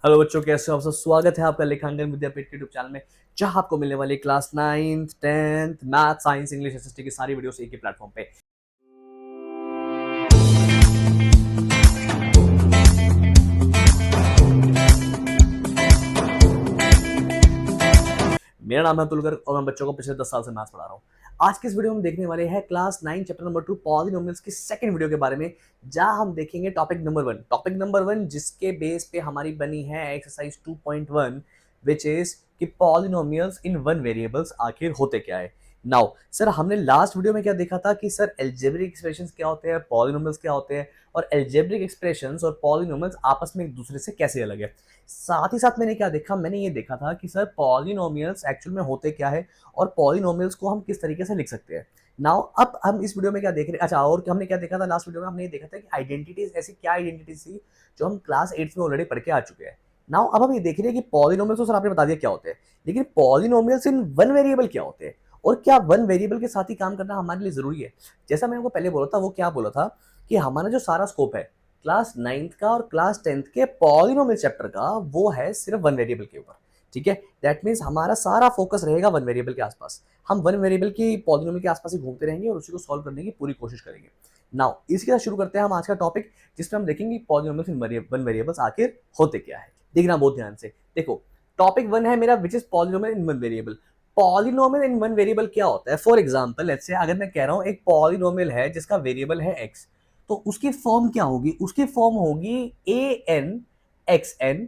Hello बच्चों, कैसे हो आप सब। स्वागत है आपका लेखांकन विद्यापीठ के यूट्यूब चैनल में, जहां आपको मिलने वाली class 9th 10th math science English SST की सारी वीडियोस एक ही प्लेटफॉर्म पे। मेरा नाम है अतुल और मैं बच्चों को पिछले 10 साल से मैथ्स पढ़ा रहा हूँ। आज की इस वीडियो में हम देखने वाले हैं क्लास 9 चैप्टर नंबर 2 पॉलिनोमियल्स की सेकंड वीडियो के बारे में, जहां हम देखेंगे टॉपिक नंबर 1 जिसके बेस पे हमारी बनी है एक्सरसाइज 2.1 विच इज कि पॉलिनोमियल्स इन वन वेरिएबल्स आखिर होते क्या है। नाउ सर, हमने लास्ट वीडियो में क्या देखा था कि सर एल्जेब्रिक एक्सप्रेशंस क्या होते हैं, पॉलिनोमियल्स क्या होते हैं, और एल्जेब्रिक एक्सप्रेशंस और पॉलिनोमियल्स आपस में एक दूसरे से कैसे अलग है। साथ ही साथ मैंने क्या देखा, मैंने ये देखा था कि सर पॉलिनोमियल्स एक्चुअल में होते क्या है और पॉलिनोमियल्स को हम किस तरीके से लिख सकते हैं। नाउ अब हम इस वीडियो में क्या देख रहे हैं, अच्छा और हमने क्या देखा था लास्ट वीडियो में, हमने ये देखा था कि आइडेंटिटीज, ऐसी क्या आइडेंटिटीज थी जो हम क्लास 8 में ऑलरेडी पढ़ के आ चुके हैं। नाउ अब हम ये देख रहे हैं कि पॉलिनोमियल्स तो सर आपने बता दिया क्या होते हैं, लेकिन पॉलिनोमियल्स इन वन वेरिएबल क्या होते हैं और क्या वन वेरिएबल के साथ ही काम करना हमारे लिए जरूरी है। जैसा मैंने आपको पहले बोला था, वो क्या बोला था कि हमारा जो सारा स्कोप है क्लास 9th का और क्लास 10th के पॉलिनोमियल चैप्टर का, वो है सिर्फ वन वेरिएबल के ऊपर। ठीक है, दैट मीन्स हमारा सारा फोकस रहेगा वन वेरिएबल के आसपास। हम वन वेरिएबल की पॉलिनोमियल के आसपास ही घूमते रहेंगे और उसी को सॉल्व करने की पूरी कोशिश करेंगे। नाउ इसके साथ शुरू करते हैं हम आज का टॉपिक, जिसमें हम देखेंगे पॉलिनोमियल्स इन वन वेरिएबल्स आखिर होते क्या है। देखना बहुत ध्यान से, देखो टॉपिक 1 है मेरा which is polynomial in one variable. Polynomial in one variable क्या होता है? फॉर एग्जांपल लेट्स से अगर मैं कह रहा हूं एक पॉलिनोमियल है जिसका वेरिएबल है x, तो उसकी फॉर्म क्या होगी? उसकी फॉर्म होगी a n x n,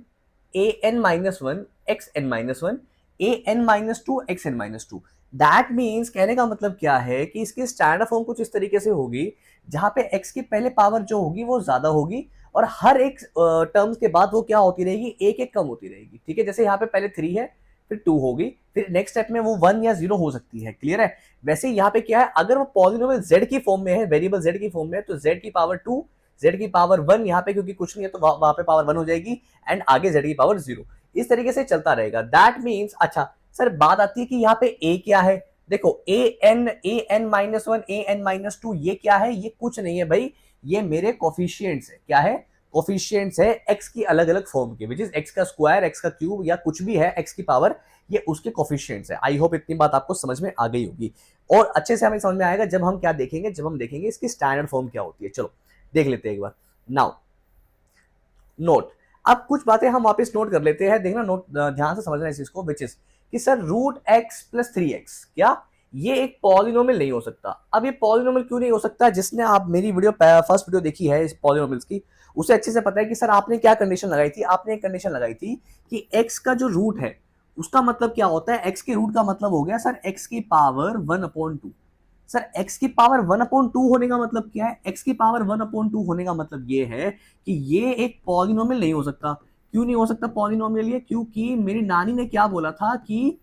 a n minus one x n minus one, a n minus two x n minus two. That means कहने का मतलब क्या है कि इसकी स्टैंडर्ड फॉर्म कुछ इस तरीके से होगी, जहां पे x की पहले पावर जो होगी वो ज्यादा होगी और हर एक टर्म्स के बाद वो क्या होती रहेगी, एक एक कम होती रहेगी। ठीक है, जैसे यहाँ पे पहले 3 है, फिर 2 होगी, फिर नेक्स्ट स्टेप में वो 1 या 0 हो सकती है। क्लियर है? वैसे यहाँ पे क्या है, अगर वो पॉलिनोमियल z की फॉर्म में है, वेरिएबल z की फॉर्म में है, तो z की पावर 2, z की पावर 1, यहाँ पे क्योंकि कुछ नहीं है तो वहां पे पावर 1 हो जाएगी, एंड आगे z की पावर 0। इस तरीके से चलता रहेगा। दैट मीन्स, अच्छा सर बात आती है कि यहाँ पे a क्या है। देखो ए n minus one, a n minus to, ये क्या है? ये कुछ नहीं है भाई, ये मेरे कोफिशियंट्स है। क्या है? कोफिशियंट्स है x की अलग अलग फॉर्म के, विच इज x का स्क्वायर, x का क्यूब, या कुछ भी है x की पावर, ये उसके कोफिशियंट्स है। आई होप इतनी बात आपको समझ में आ गई होगी, और अच्छे से हमें समझ में आएगा जब हम क्या देखेंगे, जब हम देखेंगे इसकी स्टैंडर्ड फॉर्म क्या होती है। चलो देख लेते हैं एक बार। नाउ नोट, अब कुछ बातें हम वापस नोट कर लेते हैं। देखना, नोट ध्यान से समझना इस चीज को, विच इज कि sir root x plus 3x, क्या ये एक पॉलिनोमियल नहीं हो सकता? अब ये पॉलिनोमियल क्यों नहीं हो सकता? जिसने आप मेरी वीडियो फर्स्ट वीडियो देखी है इस पॉलिनोमियल्स की, उसे अच्छे से पता है कि सर आपने क्या कंडीशन लगाई थी। आपने एक कंडीशन लगाई थी कि x का जो रूट है उसका मतलब क्या होता है, x के रूट का मतलब हो गया सर x की पावर 1/2। सर x की पावर 1/2 होने का मतलब क्या है? x की पावर 1/2 होने का मतलब ये है कि ये एक पॉलिनोमियल नहीं हो सकता। क्यों नहीं हो सकता पॉलिनोमियल ये? क्योंकि मेरी नानी ने क्या बोला था कि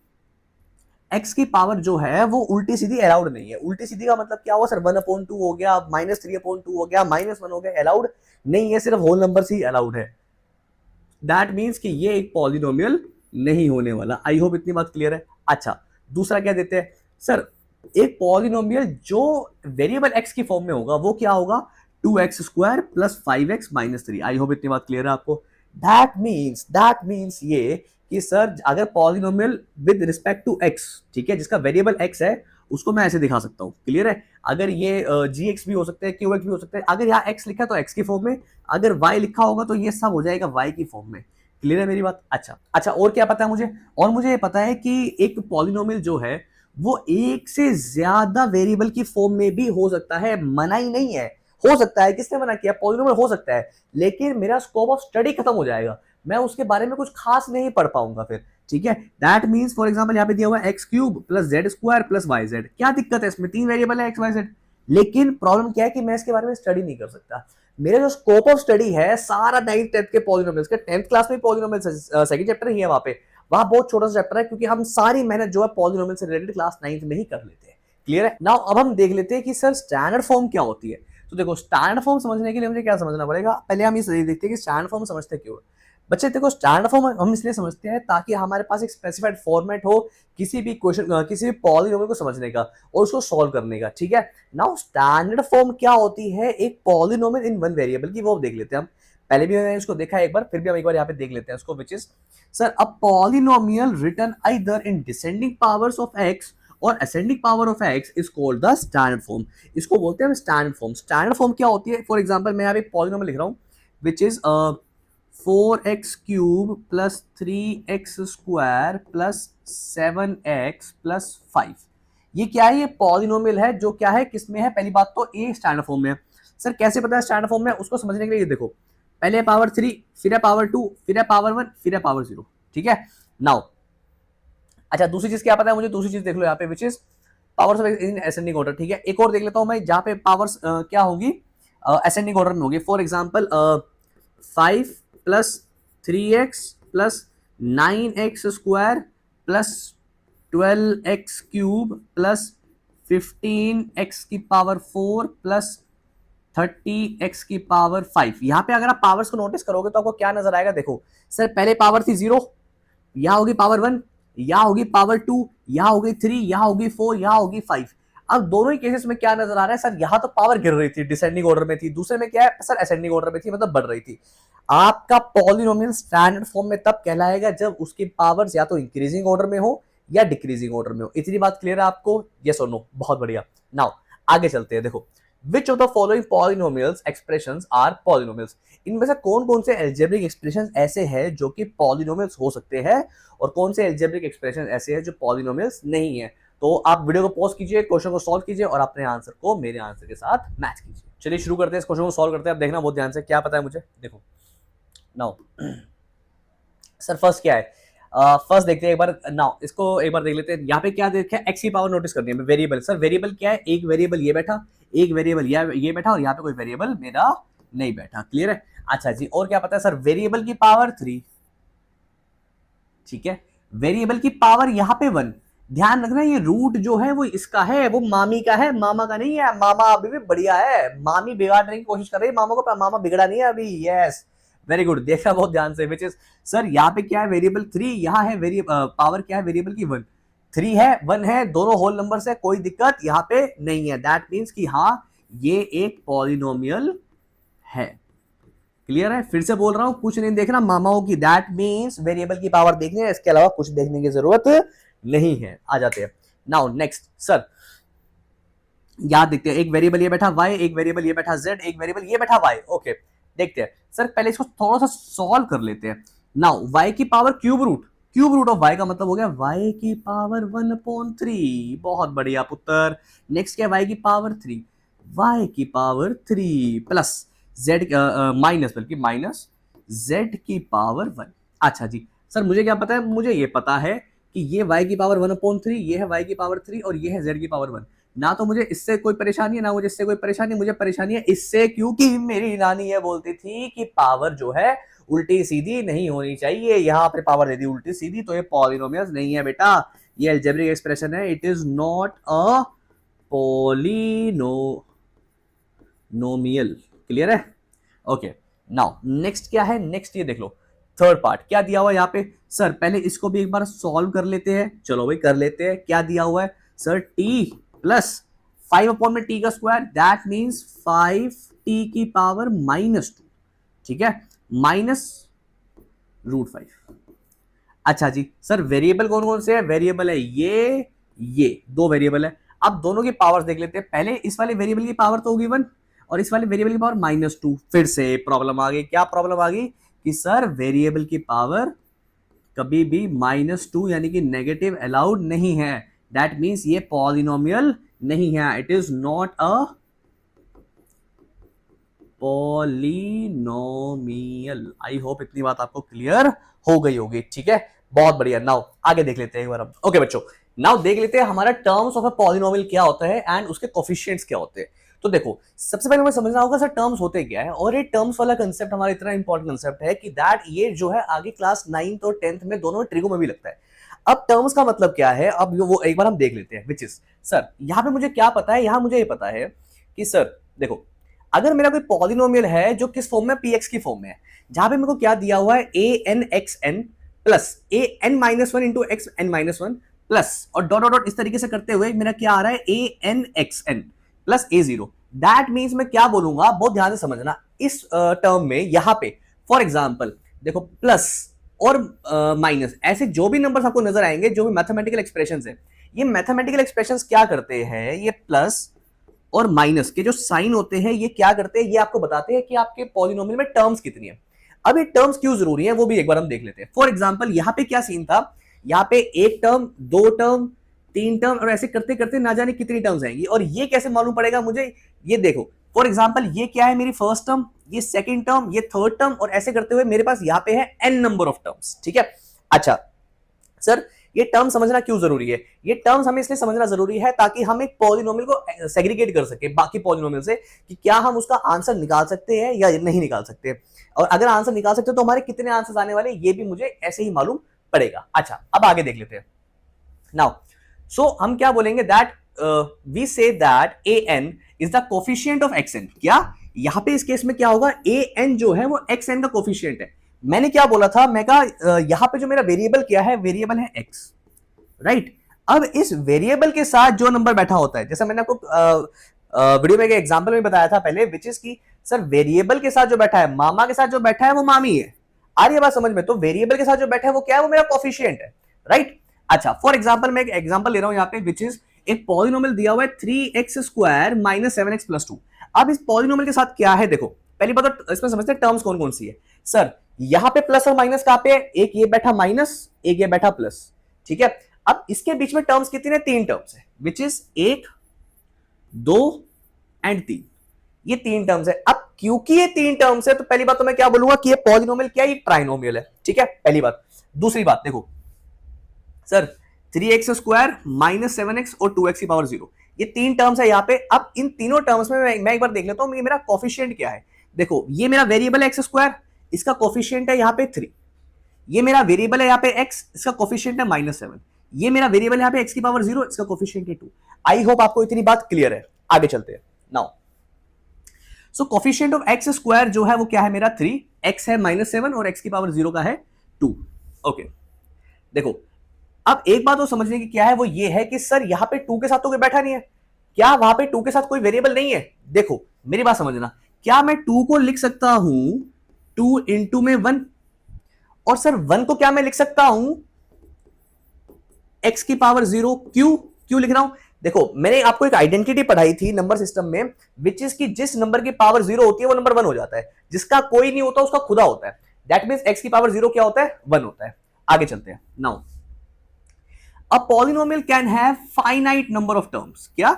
x की पावर जो है वो उल्टी सीधी अलाउड नहीं है। उल्टी सीधी का मतलब क्या हुआ सर? 1/2 हो गया, -3/2 हो गया, -1 हो गया, अलाउड नहीं है, सिर्फ होल नंबर ही अलाउड है। दैट मीन्स कि ये एक पॉलिनोमियल नहीं होने वाला। आई होप इतनी बात क्लियर है। अच्छा, दूसरा क्या देते हैं सर, एक पॉलिनोमियल जो वेरिएबल x की फॉर्म में होगा वो क्या होगा? 2x square plus 5x minus 3। I hope इतनी बात क्लियर है आपको। दैट मीन्स ये कि सर अगर polynomial with respect to x, ठीक है, जिसका वेरिएबल x है, उसको मैं ऐसे दिखा सकता हूं। क्लियर है? अगर ये gx भी हो सकता है, qx भी हो सकता है। अगर यहाँ x लिखा तो x की फॉर्म में, अगर y लिखा होगा तो ये सब हो जाएगा y की फॉर्म में। क्लियर है मेरी बात? अच्छा, और क्या पता है मुझे? और मुझे ये पता है कि एक पॉलिनोमियल जो है वो एक से ज्यादा वेरिएबल की फॉर्म में भी हो सकता है। मना ही नहीं है, हो सकता है। किसने मना किया? पॉलिनोमियल हो सकता है, लेकिन मेरा स्कोप ऑफ स्टडी खत्म हो जाएगा, मैं उसके बारे में कुछ खास नहीं पढ़ पाऊंगा फिर। ठीक है, दैट मीन्स फॉर एग्जाम्पल यहाँ पे दिया हुआ है x cube plus z square plus y z. क्या दिक्कत है इसमें? 3 वेरिएबल है एक्स वाई जेड, लेकिन प्रॉब्लम क्या है कि मैं इसके बारे में स्टडी नहीं कर सकता। मेरा जो स्कोप ऑफ स्टडी है सारा 9th 10th के पॉलिनोमियल्स का, 10th क्लास में पॉलिनोमियल्स सेकंड चैप्टर ही है, वहां बहुत छोटा सा चैप्टर है, क्योंकि हम सारी मेहनत जो है पॉलिनोमियल से रिलेटेड क्लास 9th में ही कर लेते हैं। क्लियर है? नाउ अब हम देख लेते हैं कि सर स्टैंडर्ड फॉर्म क्या होती है। तो देखो, स्टैंडर्ड फॉर्म समझने के लिए मुझे क्या समझना पड़ेगा? पहले हम ये देखते हैं कि स्टैंडर्ड फॉर्म समझते क्यों। बच्चे देखो स्टैंडर्ड फॉर्म हम इसलिए समझते हैं ताकि हमारे पास एक स्पेसिफाइड फॉर्मेट हो किसी भी क्वेश्चन किसी भी पॉलिनोमियल को समझने का और उसको सॉल्व करने का, ठीक है। नाउ स्टैंडर्ड फॉर्म क्या होती है एक पॉलिनोमियल इन वन वेरिएबल की, वो देख लेते हैं हम। पहले भी मैंने इसको देखा है एक बार, फिर भी हम एक बार यहाँ पे देख लेते हैं उसको, which is sir a polynomial written either in descending powers of x और ascending power of x is called the standard form. इसको बोलते हैं स्टैंडर्ड फॉर्म। स्टैंडर्ड फॉर्म क्या होती है, फॉर एग्जांपल मैं यहाँ पे पॉलिनोमियल लिख रहा हूँ which is 4x cube plus 3x square plus 7x plus 5। ये क्या है, ये पॉलिनोमियल है जो क्या है, किसमें है, पहली बात तो ए स्टैंडर्ड फॉर्म में है। सर कैसे पता है स्टैंडर्ड फॉर्म में, उसको समझने के लिए ये देखो, पहले है पावर 3, फिर है पावर 2, फिर है पावर 1, फिर है पावर 0, ठीक है। नाउ अच्छा दूसरी चीज क्या पता है मुझे, दूसरी चीज देख लो यहाँ पे which is powers of in ascending order, ठीक है। एक और देख लेता हूं मैं जहां पे पावर्स क्या होगी असेंडिंग ऑर्डर में होगी। For example 5 plus 3x plus 9x square plus 12x cube plus 15x की पावर 4 प्लस 30x की पावर 5। यहां पे अगर आप पावर्स को नोटिस करोगे तो आपको क्या नजर आएगा, देखो सर पहले पावर थी 0, यहां होगी पावर 1, यहां होगी पावर 2, यहां होगी 3, यहां होगी 4, यहां होगी 5। अब दोनों ही केसेस में क्या नजर आ रहा है सर, यहां तो पावर गिर रही थी डिसेंडिंग ऑर्डर में थी, दूसरे में क्या है सर असेंडिंग ऑर्डर में थी, मतलब बढ़ रही थी। आपका पॉलिनोमियल स्टैंडर्ड फॉर्म में तब कहलाएगा जब उसकी पावर्स या तो इंक्रीजिंग ऑर्डर में हो या डिक्रीजिंग ऑर्डर में हो। इतनी बात क्लियर है आपको, यस और नो, बहुत बढ़िया। नाउ आगे चलते हैं, देखो which of the following polynomials expressions are polynomials. इनमें से कौन कौन से एल्जेब्रिक एक्सप्रेशन ऐसे हैं जो कि पॉलिनोमियल्स हो सकते हैं और कौन से एल्जेब्रिक एक्सप्रेशन ऐसे हैं जो पॉलिनोमियल्स नहीं है। तो आप वीडियो को पॉज कीजिए, क्वेश्चन को सॉल्व कीजिए और अपने आंसर को मेरे आंसर के साथ मैच कीजिए। चलिए शुरू करते हैं, इस क्वेश्चन को सॉल्व करते हैं। अब देखना बहुत ध्यान से, क्या पता है मुझे, देखो नाउ सर फर्स्ट क्या है, फर्स्ट देखते हैं एक बार। नाउ इसको एक बार देख लेते हैं, यहाँ पे क्या देखा है, एक्स की पावर नोटिस करनी है, वेरिएबल। सर वेरिएबल क्या है, एक वेरिएबल ये बैठा, एक वेरिएबल ये बैठा और यहाँ पे कोई वेरिएबल मेरा नहीं बैठा, क्लियर है। अच्छा जी, और क्या पता है सर, वेरिएबल की पावर 3, ठीक है, वेरिएबल की पावर यहाँ पे 1। ध्यान रखना ये रूट जो है वो इसका है, वो मामी का है, मामा का नहीं है। मामा अभी भी बढ़िया है, मामी बिगाड़ने की कोशिश कर रही है मामा को, पर मामा बिगड़ा नहीं है अभी। यस वेरी गुड, देखा बहुत ध्यान से, विच इज सर यहाँ पे क्या है वेरिएबल 3, यहाँ है वेरिएबल पावर क्या है वेरिएबल की 1, 3 है 1 है, दोनों होल नंबर से, कोई दिक्कत यहाँ पे नहीं है। दैट मीन्स कि हाँ ये एक पॉलिनोमियल है, क्लियर है। फिर से बोल रहा हूं, कुछ नहीं देखना मामाओं की, दैट मीन्स वेरिएबल की पावर देखनी है, इसके अलावा कुछ देखने की जरूरत नहीं है। आ जाते हैं नाउ नेक्स्ट, सर याद देखते हैं, एक वेरिएबल ये बैठा y, एक वेरिएबल ये बैठा z, एक वेरिएबल ये बैठा y। ओके देखते हैं सर, पहले इसको थोड़ा सा सॉल्व कर लेते हैं। नाउ y की power cube root of y का मतलब हो गया y की पावर 1/3। बहुत बढ़िया पुत्र। नेक्स्ट क्या है, y की पावर 3, y की पावर 3 प्लस z माइनस, बल्कि माइनस z की पावर 1। अच्छा जी सर मुझे क्या पता है, मुझे ये पता है कि ये y की पावर 1/3, ये है y की पावर 3 और ये है z की पावर 1। ना तो मुझे इससे कोई परेशानी है ना मुझे इससे कोई परेशानी, मुझे परेशानी है इससे, क्योंकि मेरी नानी ये बोलती थी कि पावर जो है उल्टी सीधी नहीं होनी चाहिए। यहाँ पे पावर दे दी उल्टी सीधी, तो ये पॉलिनोमियल्स नहीं है बेटा, ये अलजेब्रिक एक्सप्रेशन है, it is not a polynomial, clear है। ओके नाउ नेक्स्ट क्या है, नेक्स्ट ये देख लो थर्ड पार्ट क्या दिया हुआ है यहाँ पे। सर पहले इसको भी एक बार सॉल्व कर लेते हैं, चलो भाई कर लेते हैं। क्या दिया हुआ है सर, t प्लस 5 अपॉन में t का स्क्वायर, दैट मीन्स 5t की पावर -2, ठीक है, माइनस √5। अच्छा जी सर वेरिएबल कौन कौन से है, वेरिएबल है ये दो वेरिएबल है। अब दोनों की पावर्स देख लेते हैं। पहले इस वाले वेरिएबल की पावर तो होगी 1 और इस वाले वेरिएबल की पावर -2। फिर से प्रॉब्लम आ गई, क्या प्रॉब्लम आ गई कि सर वेरिएबल की पावर कभी भी -2 यानी कि नेगेटिव अलाउड नहीं है। दैट मीन्स ये पॉलिनोमियल नहीं है, it is not a polynomial. I hope इतनी बात आपको क्लियर हो गई होगी, ठीक है, बहुत बढ़िया। नाउ आगे देख लेते हैं एक बार हम। ओके बच्चों नाउ देख लेते हैं हमारा टर्म्स ऑफ अ पॉलिनोमियल क्या होता है एंड उसके कोफिशिएंट्स क्या होते हैं। तो देखो सबसे पहले हमें समझना होगा सर टर्म्स होते क्या है, और ये टर्म्स वाला कंसेप्ट हमारा इतना इंपॉर्टेंट कंसेप्ट है कि दैट ये जो है आगे क्लास 9th और 10th में दोनों ट्रिगो में भी लगता है। अब टर्म्स का मतलब क्या है, अब वो एक बार हम देख लेते हैं, विच इज सर यहाँ पे मुझे क्या पता है, यहाँ मुझे ये पता है कि सर देखो अगर मेरा कोई पॉलिनोमियल है जो किस फॉर्म में, px की फॉर्म में है, जहां पे मेरे को क्या दिया हुआ है, an(xn) plus an-1 into xn-1 plus और डॉट डॉट इस तरीके से करते हुए मेरा क्या आ रहा है, an(xn) plus a0। That means मैं क्या बोलूंगा, बहुत ध्यान से समझना, इस टर्म में यहां पे फॉर एग्जाम्पल देखो प्लस और माइनस, ऐसे जो भी नंबर्स आपको नजर आएंगे, जो भी मैथमेटिकल एक्सप्रेशंस है, ये मैथमेटिकल एक्सप्रेशंस क्या करते हैं, ये प्लस और माइनस के जो साइन होते हैं ये क्या करते हैं, ये आपको बताते हैं कि आपके पॉलिनोमियल में टर्म्स कितनी है। अब ये टर्म्स क्यों जरूरी है वो भी एक बार हम देख लेते हैं। फॉर एग्जांपल यहां पे क्या सीन था, यहां पे एक टर्म, दो टर्म, तीन टर्म और ऐसे करते करते ना जाने कितनी टर्म्स आएंगी, और ये कैसे मालूम पड़ेगा मुझे, ये देखो फॉर एग्जांपल ये क्या है, मेरी फर्स्ट टर्म, ये सेकंड टर्म, ये थर्ड टर्म, और ऐसे करते हुए मेरे पास यहां पे है n नंबर ऑफ टर्म्स। ठीक है, अच्छा सर ये टर्म समझना क्यों जरूरी है, ये टर्म्स हमें इसलिए समझना जरूरी है ताकि हम एक पॉलिनोमियल को सेग्रीगेट कर सके बाकी पॉलिनोमियल से, कि क्या हम उसका आंसर निकाल सकते हैं या नहीं निकाल सकते, और अगर आंसर निकाल सकते हैं तो हमारे कितने आंसर्स आने वाले ये भी मुझे ऐसे ही मालूम पड़ेगा। अच्छा अब आगे देख लेते हैं। नाउ सो हम क्या बोलेंगे, that we say that an is the coefficient of xn। क्या यहां पे इस केस में क्या होगा, an जो है वो xn का कोफिशिएंट है। मैंने क्या बोला था, मैं कहा यहां पे जो मेरा वेरिएबल क्या है, वेरिएबल है x, राइट। अब इस वेरिएबल के साथ जो नंबर बैठा होता है, जैसा मैंने आपको वीडियो में एक एग्जांपल में बताया था पहले, विच इज की सर वेरिएबल के साथ जो बैठा है, मामा के साथ जो बैठा है वो मामी है। आ रही है बात समझ में, तो वेरिएबल के साथ जो बैठा है वो क्या है, वो मेरा कोफिशिएंट है, राइट। अच्छा फॉर एग्जांपल मैं एक एग्जांपल ले रहा हूं यहाँ पे, विच इज एक पॉलिनोमियल दिया हुआ है 3x² माइनस 7x प्लस 2। अब इस पॉलिनोमियल के साथ क्या है, देखो पहली बात तो इसमें समझते हैं टर्म्स कौन कौन सी है। सर यहां पे प्लस और माइनस कहां पे है, एक ये बैठा माइनस, एक ये बैठा प्लस, ठीक है। अब इसके बीच में टर्म्स कितने, तीन टर्म्स है, विच इज 1, 2 एंड 3, ये तीन टर्म्स है। अब क्योंकि ये तीन टर्म्स है तो पहली बात तो मैं क्या बोलूंगा कि ये पॉलिनोमियल क्या है, ये ट्राइनोमियल है, ठीक है, पहली बात। दूसरी बात देखो सर 3x² माइनस 7x और 2x की पावर 0, ये तीन टर्म्स है यहाँ पे। अब इन तीनों टर्म्स में मैं एक बार देख लेता हूं मेरा कोफिशिएंट क्या है। देखो ये मेरा वेरिएबल है x², इसका कोफिशिएंट है यहाँ पे 3, ये मेरा वेरिएबल है यहाँ पे x, इसका कोफिशिएंट है -7, ये मेरा वेरिएबल यहाँ पे x की पावर 0, इसका कोफिशिएंट है 2। आई होप आपको इतनी बात क्लियर है। आगे चलते हैं। Now so coefficient of x² जो है वो क्या है मेरा 3, x है -7 और x की पावर 0 का है 2। ओके देखो अब एक बात तो समझने की क्या है, वो ये है कि सर यहाँ पे 2 के साथ तो कोई बैठा नहीं है, क्या वहां पे 2 के साथ कोई वेरिएबल नहीं है। देखो मेरी बात समझना, क्या मैं 2 को लिख सकता हूं 2 इंटू में 1, और सर 1 को क्या मैं लिख सकता हूं x की पावर 0। क्यों लिख रहा हूं, देखो मैंने आपको एक आइडेंटिटी पढ़ाई थी नंबर सिस्टम में, विच इज की जिस नंबर की पावर 0 होती है वो नंबर 1 हो जाता है, जिसका कोई नहीं होता उसका खुदा होता है। दैट मींस x की पावर 0 क्या होता है, 1 होता है। आगे चलते हैं। Now a polynomial can have finite number of terms. क्या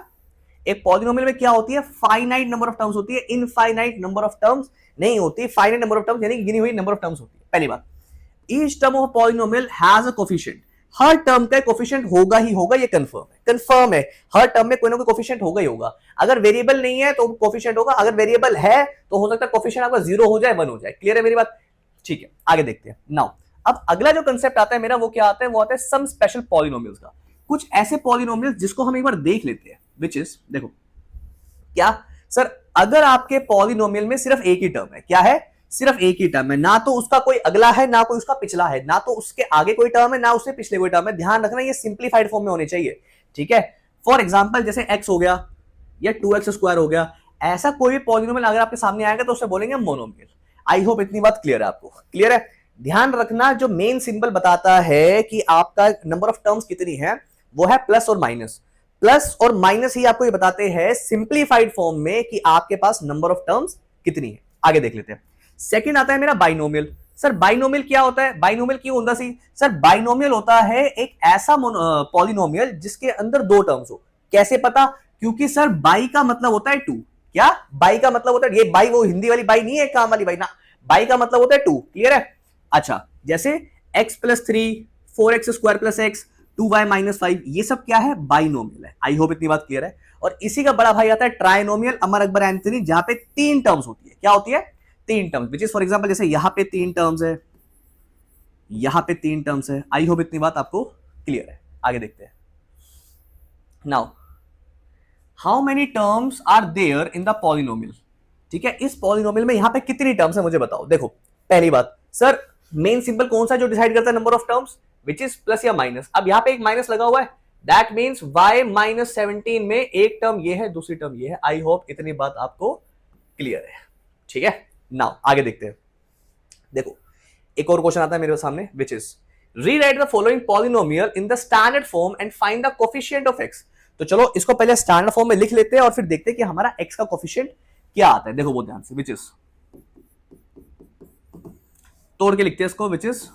एक पॉलिनोमियल में क्या होती है, फाइनाइट नंबर ऑफ टर्म्स होती है, इनफाइनाइट नंबर ऑफ टर्म्स नहीं होती। फाइनाइट नंबर ऑफ टर्म्स यानी गिनी हुई नंबर ऑफ टर्म्स होती है। पहली बात, each term of polynomial has a coefficient, her term का कोफिशिएंट होगा ही होगा, ये कंफर्म है, हर टर्म में कोई ना कोई कोफिशिएंट होगा ही होगा। अगर वेरिएबल नहीं है तो कोफिशिएंट होगा, अगर वेरिएबल है तो हो सकता है कोफिशिएंट आपका 0 हो जाए, 1 हो जाए। क्लियर है मेरी बात, ठीक है। आगे देखते हैं। नाउ अब अगला जो कंसेप्ट आता है मेरा वो क्या आता है, वो आता है सम स्पेशल पॉलिनोमियल्स का। कुछ ऐसे पॉलिनोमियल्स जिसको हम एक बार देख लेते हैं, विच इज देखो क्या सर अगर आपके पॉलिनोमियल में सिर्फ एक ही टर्म है, क्या है, सिर्फ एक ही टर्म है, ना तो उसका कोई अगला है ना कोई उसका पिछला है, ना तो उसके आगे कोई टर्म है ना उससे पिछले कोई टर्म है। ध्यान रखना ये सिंप्लीफाइड फॉर्म में होने चाहिए, ठीक है। फॉर एग्जांपल जैसे x हो गया या 2x² हो गया, ऐसा कोई भी पॉलिनोमियल अगर आपके सामने आएगा तो उसे बोलेंगे मोनोमियल। आई होप इतनी बात क्लियर है आपको, क्लियर है। ध्यान रखना जो मेन सिंबल बताता है कि आपका नंबर ऑफ टर्म्स कितनी है वो है प्लस और माइनस। प्लस और माइनस ही आपको ये बताते हैं सिंप्लीफाइड फॉर्म में कि आपके पास नंबर ऑफ टर्म्स कितनी है। आगे देख लेते हैं। सेकंड आता है मेरा बाइनोमियल। सर बाइनोमियल क्या होता है, बाइनोमियल क्यों होता सी सर, बाइनोमियल होता है एक ऐसा पॉलिनोमियल जिसके अंदर दो टर्म्स हो। कैसे पता, क्योंकि सर बाई का मतलब होता है 2। क्या बाई का मतलब होता है, ये बाई वो हिंदी वाली बाई नहीं है, काम वाली बाई ना, बाई का मतलब होता है 2। क्लियर है। अच्छा जैसे x plus 3, 4x² plus x, 2y minus 5, ये सब क्या है, बाइनोमियल है। आई होप इतनी बात क्लियर है। और इसी का बड़ा भाई आता है ट्राइनोमियल, अमर अकबर एंथनी, जहां पे 3 टर्म्स होती है। क्या होती है, 3 terms, which is for example जैसे यहां पे 3 टर्म्स है, यहां पे 3 टर्म्स है। आई होप इतनी बात आपको क्लियर है। आगे देखते हैं। Now how many terms are there in the polynomial. ठीक है, इस पॉलिनोमियल में यहां पे कितनी टर्म्स है मुझे बताओ। देखो पहली बात, सर मेन सिंबल कौन सा जो डिसाइड करता है number of terms, which is plus या माइनस। अब यहां पे एक माइनस लगा हुआ है, दैट मींस y माइनस 17 में एक टर्म ये है, दूसरी टर्म ये है। आई होप इतनी बात आपको क्लियर है, ठीक है। नाउ आगे देखते हैं। देखो एक और क्वेश्चन आता है मेरे सामने, which is rewrite the following polynomial in the standard form and find the coefficient of x। तो चलो इसको पहले स्टैंडर्ड फॉर्म में लिख लेते हैं और फिर देखते हैं कि हमारा x का कोफिशिएंट क्या आता है। देखो बहुत ध्यान से, विच इज तोड़ के लिखते हैं इसको, विच इज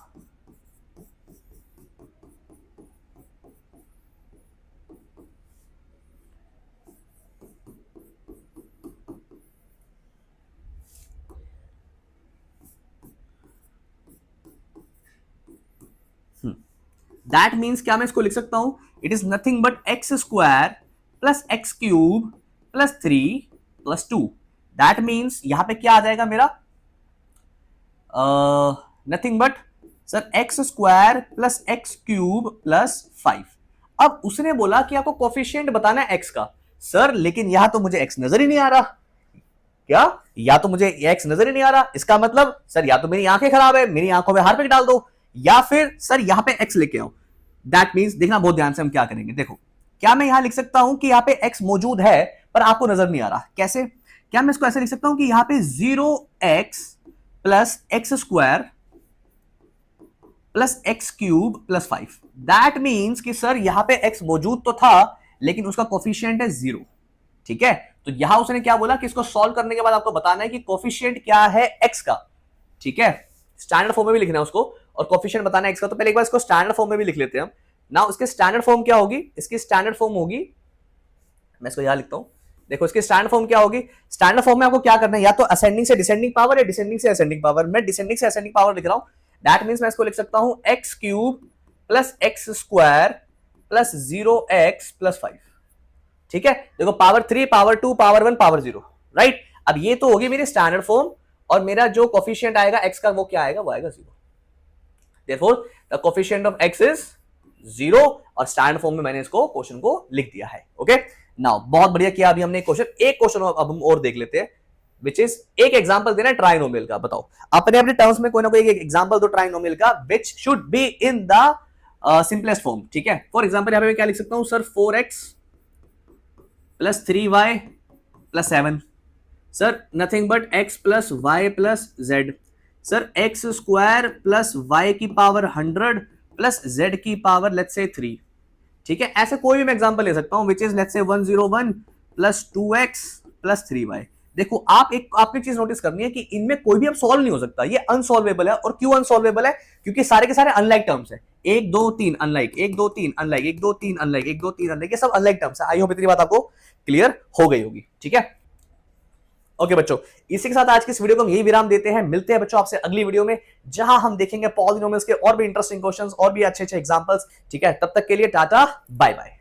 दैट मीन्स क्या मैं इसको लिख सकता हूं, it is nothing but x square plus x cube plus 3 plus 2। That means यहां पे क्या आ जाएगा मेरा, nothing but sir x square plus x cube plus 5। अब उसने बोला कि आपको कोफिशिएंट बताना है एक्स का। सर लेकिन यहां तो मुझे एक्स नजर ही नहीं आ रहा, क्या या तो मुझे एक्स नजर ही नहीं आ रहा, इसका मतलब सर या तो मेरी आंखें खराब है, मेरी आंखों में हार्पिक डाल दो, या फिर सर यहां पे एक्स लेके आओ। दैट मीन्स देखना बहुत ध्यान से हम क्या करेंगे। देखो क्या मैं यहां लिख सकता हूं कि यहां पे एक्स मौजूद है पर आपको नजर नहीं आ रहा, कैसे, क्या मैं इसको ऐसे लिख सकता हूं कि यहां पे 0x plus x square plus x cube plus 5। That means कि सर यहां पे एक्स मौजूद तो था लेकिन उसका कोफिशिएंट है 0, ठीक है। तो यहां उसने क्या बोला कि इसको सॉल्व करने के बाद आपको बताना है कि कोफिशिएंट क्या है एक्स का, ठीक है। स्टैंडर्ड फॉर्म में भी लिखना है उसको और कोफिशिएंट बताना है एक्स का। तो पहले एक बार इसको स्टैंडर्ड फॉर्म में भी लिख लेते हैं हम। नाउ इसके स्टैंडर्ड फॉर्म क्या होगी, इसकी स्टैंडर्ड फॉर्म होगी, मैं इसको यहां लिखता हूं। देखो इसकी स्टैंडर्ड फॉर्म क्या होगी, स्टैंडर्ड फॉर्म में आपको क्या करना है, या तो असेंडिंग से डिसेंडिंग पावर या डिसेंडिंग से असेंडिंग पावर। मैं डिसेंडिंग से असेंडिंग पावर लिख रहा हूं, दैट मींस मैं इसको लिख सकता हूं x cube plus x square plus 0x plus 5, ठीक है। देखो power 3 power 2 power 1 power 0, right. अब ये तो होगी मेरी स्टैंडर्ड फॉर्म और मेरा जो कोफिशिएंट आएगा x का वो क्या आएगा, वो आएगा 0। Therefore, the coefficient of x is 0 और स्टैंडर्ड फॉर्म में मैंने इसको क्वेश्चन को लिख दिया है। ओके नाउ बहुत बढ़िया किया। अभी हमने एक क्वेश्चन अब हम और देख लेते हैं, विच इज एक एग्जांपल देना है ट्राइनोमियल का। बताओ अपने अपने टर्म्स में कोई ना कोई एक एग्जांपल दो ट्राइनोमियल का which should be in the simplest form, ठीक है। फॉर एग्जांपल यहां पे मैं क्या लिख सकता हूं, sir 4x plus 3y plus 7। Sir nothing but x plus y plus z। Sir x square plus y की पावर 100 प्लस z की पावर लेट्स से 3, ठीक है। ऐसे कोई भी मैं एग्जांपल ले सकता हूं which is let's say 101 plus 2x plus 3y। देखो आपको एक चीज नोटिस करनी है कि इनमें कोई भी अब सॉल्व नहीं हो सकता, ये अनसॉल्वेबल है। और क्यों अनसॉल्वेबल है, क्योंकि सारे के सारे अनलाइक टर्म्स है, 1 2 3 अनलाइक, 1 2 3 अनलाइक, 1 2 3 अनलाइक, 1 2 3 अनलाइक, ये सब अनलाइक टर्म्स है। आई होप इतनी बात आपको क्लियर हो गई होगी, ठीक है। ओके बच्चों, इसी के साथ आज की इस वीडियो को हम यही विराम देते हैं। मिलते हैं बच्चों आपसे अगली वीडियो में, जहां हम देखेंगे पॉलिनोमियल्स के और भी इंटरेस्टिंग क्वेश्चंस और भी अच्छे अच्छे एग्जांपल्स, ठीक है। तब तक के लिए टाटा बाय बाय।